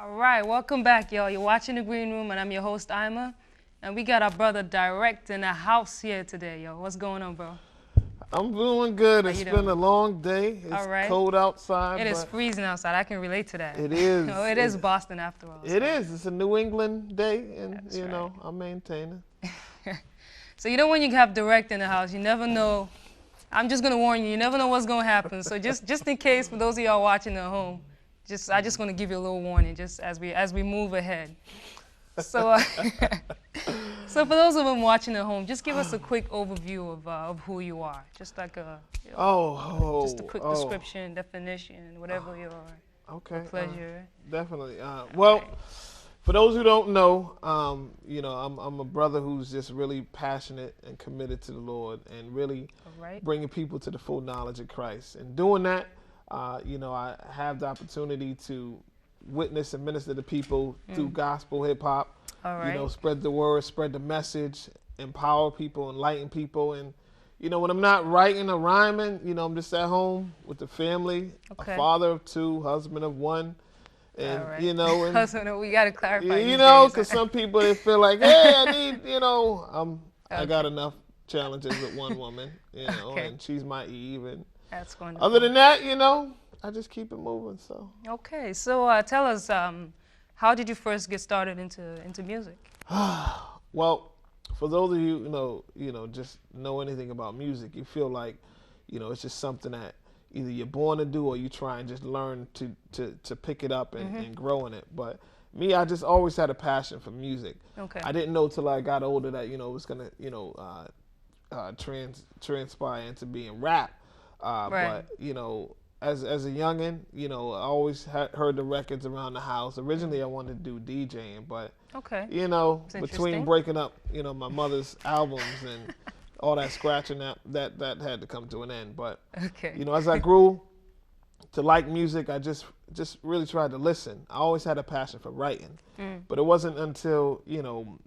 All right, welcome back, y'all. You're watching The Green Room, and I'm your host, Aima. And we got our brother Direct in the house here today, yo. What's going on, bro? I'm doing good. How It's you been a doing? long day. All It's right. cold outside, It is but freezing outside. I can relate to that. it is. Oh, it is Boston after all. It is. It's a New England day, and That's right. I'm maintaining. So you know when you have Direct in the house, you never know. I'm just gonna warn you, you never know what's gonna happen. So just in case, for those of y'all watching at home, I just want to give you a little warning, just as we move ahead. So, so for those of them watching at home, just give us a quick overview of who you are. Just like just a quick description, definition, whatever your Okay. pleasure. Definitely. Well, for those who don't know, I'm a brother who's just really passionate and committed to the Lord, and really All right. bringing people to the full knowledge of Christ. And doing that, I have the opportunity to witness and minister to people through gospel hip hop. All right. Spread the word, spread the message, empower people, enlighten people. And when I'm not writing or rhyming, I'm just at home with the family, Okay. a father of two, husband of one. And All right. and So we gotta clarify. because some people, they feel like, hey, I need, I got Okay. enough challenges with one woman, Okay. and she's my Eve. And That's wonderful. other than that, I just keep it moving. So, Okay, so tell us, how did you first get started into music? well, for those of you, just know anything about music, you feel like, it's just something that either you're born to do, or you try and just learn to pick it up and grow in it. But me, I just always had a passion for music. Okay. I didn't know till I got older that it was gonna transpire into being rap. Right. But as a youngin, I always heard the records around the house. Originally, I wanted to do DJing, but Okay. between interesting. breaking up, my mother's albums and all that scratching, that had to come to an end. But Okay. as I grew to like music, I just really tried to listen. I always had a passion for writing, but it wasn't until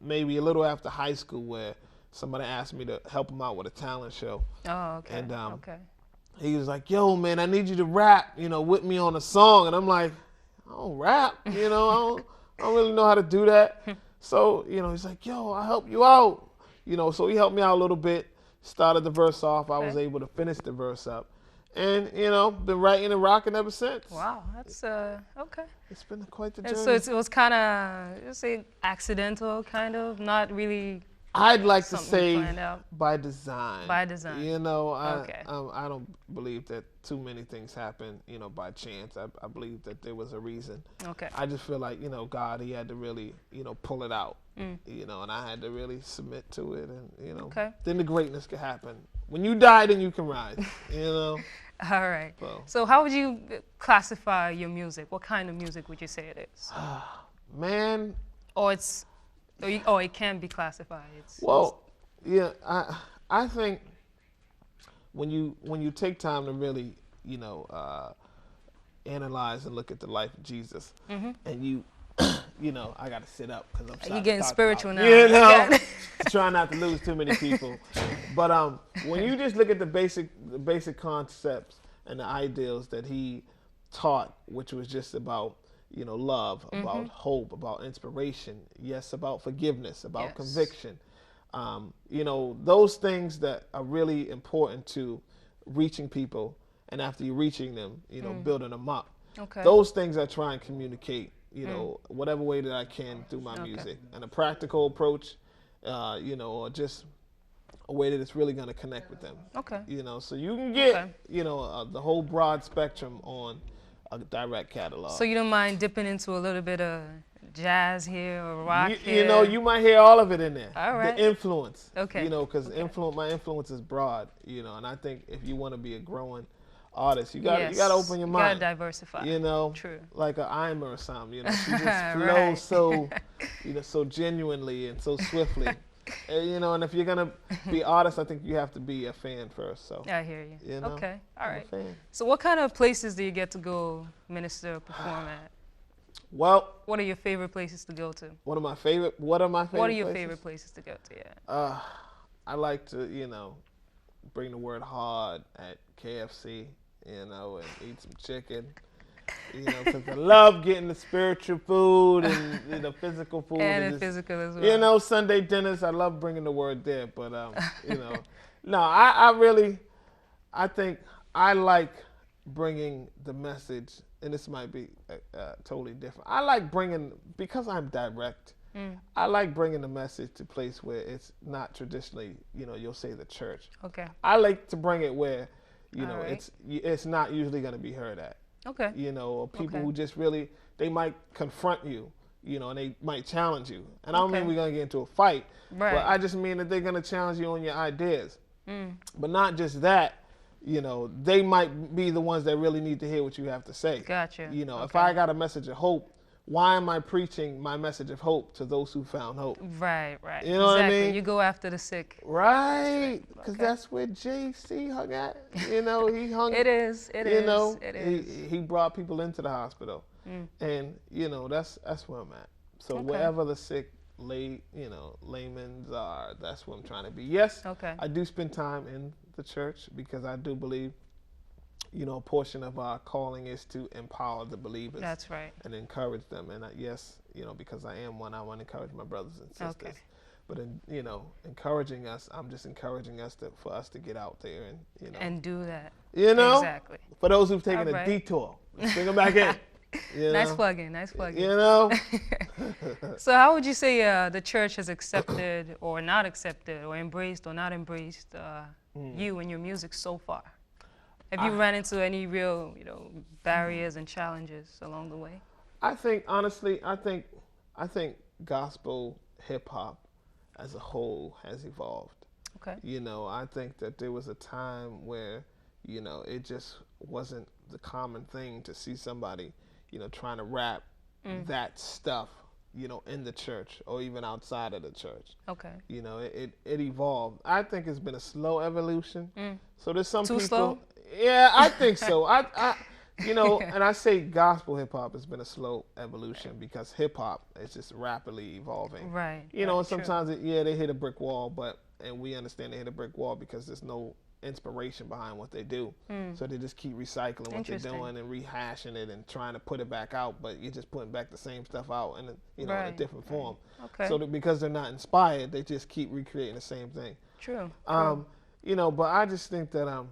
maybe a little after high school where somebody asked me to help them out with a talent show. Oh, okay. And Okay. he was like, "Yo, man, I need you to rap, with me on a song." And I'm like, "I don't rap, I don't really know how to do that." So, he's like, "Yo, I'll help you out." So he helped me out a little bit, started the verse off. I was Okay. able to finish the verse up. And, been writing and rocking ever since. Wow, that's okay. It's been quite the And journey. so it was kind of, say, accidental, kind of, not really I'd like to something you say planned out. by design. By design. Okay. I don't believe that too many things happen, by chance. I believe that there was a reason. Okay. I just feel like, God, he had to really, pull it out, and I had to really submit to it. And, Okay. then the greatness could happen. When you die, then you can rise, All right. So. So how would you classify your music? What kind of music would you say it is? Man, Or it can be classified. well, yeah, I think when you take time to really, analyze and look at the life of Jesus, and you I got to sit up because I'm You're getting talk spiritual about, now. Okay. trying not to lose too many people. But when you just look at the basic concepts and the ideals that he taught, which was just about love, about hope, about inspiration, yes, about forgiveness, about Yes. conviction, those things that are really important to reaching people, and after you're reaching them, building them up. Okay. Those things I try and communicate, whatever way that I can through my music, and a practical approach, or just a way that it's really going to connect with them. Okay. So you can get, Okay. the whole broad spectrum on a direct catalog. So you don't mind dipping into a little bit of jazz here or rock here? You might hear all of it in there. All right. The influence. Okay. Because my influence is broad, and I think if you want to be a growing artist, you got Yes. to open your mind. You gotta diversify. True. Like an Aima or something, she just flows Right. so, so genuinely and so swiftly. And if you're gonna be artist, I think you have to be a fan first. So I hear you. Okay. All I'm a right. fan. So what kind of places do you get to go minister, perform at? Well, What are your favorite places to go to? what are my favorite What are your places? favorite places to go to? Yeah. I like to, bring the word hard at KFC, and eat some chicken. You know, because I love getting the spiritual food and the physical food And and the just, physical as you well. know, Sunday dinners. I love bringing the word there, but you know, no, I really, I think I like bringing the message, and this might be totally different. I like bringing because I'm direct. Mm, I like bringing the message to a place where it's not traditionally, you know, you'll say the church. okay. I like to bring it where, you All know, right. it's not usually going to be heard at. Okay. You know, or people Okay. who just really they might confront you, you know, and they might challenge you. And I don't mean Okay. we're going to get into a fight, but Right. I just mean that they're going to challenge you on your ideas. Mm, But not just that, you know, they might be the ones that really need to hear what you have to say. gotcha. You know, if Okay. I got a message of hope, why am I preaching my message of hope to those who found hope? Right. Right. You know what I Exactly. mean? You go after the sick. Right, because Okay. that's where JC hung at. You know, he hung. It is. It You is. know, It he is. he brought people into the hospital, Mm, and you know that's where I'm at. So okay. wherever the sick laymen's are, that's where I'm trying to be. Yes, Okay. I do spend time in the church because I do believe, you know, a portion of our calling is to empower the believers That's right. and encourage them. And yes, you know, because I am one, I want to encourage my brothers and sisters. Okay. But in, you know, encouraging us, I'm just encouraging us for us to get out there and And do that. you know, Exactly. for those who've taken All a right. detour, let's bring them back in. You Nice know, plugging. Nice plugging. you know. So, how would you say the church has accepted, or not accepted, or embraced, or not embraced you and your music so far? Have you I, run into any real, barriers and challenges along the way? I think honestly, I think gospel hip hop as a whole has evolved. Okay. You know, I think that there was a time where, you know, it just wasn't the common thing to see somebody, you know, trying to rap Mm. that stuff, you know, in the church or even outside of the church. Okay. You know, it evolved. I think it's been a slow evolution. Mm. So there's some Too people. slow? Yeah, I think so. You know, and I say gospel hip hop has been a slow evolution because hip hop is just rapidly evolving. Right. You know, Right. and sometimes they hit a brick wall, and we understand they hit a brick wall because there's no inspiration behind what they do. Mm. So they just keep recycling what they're Interesting. doing and rehashing it and trying to put it back out, but you're just putting back the same stuff out in in a Right. different form. Okay. So that because they're not inspired, they just keep recreating the same thing. True. You know, but I just think that because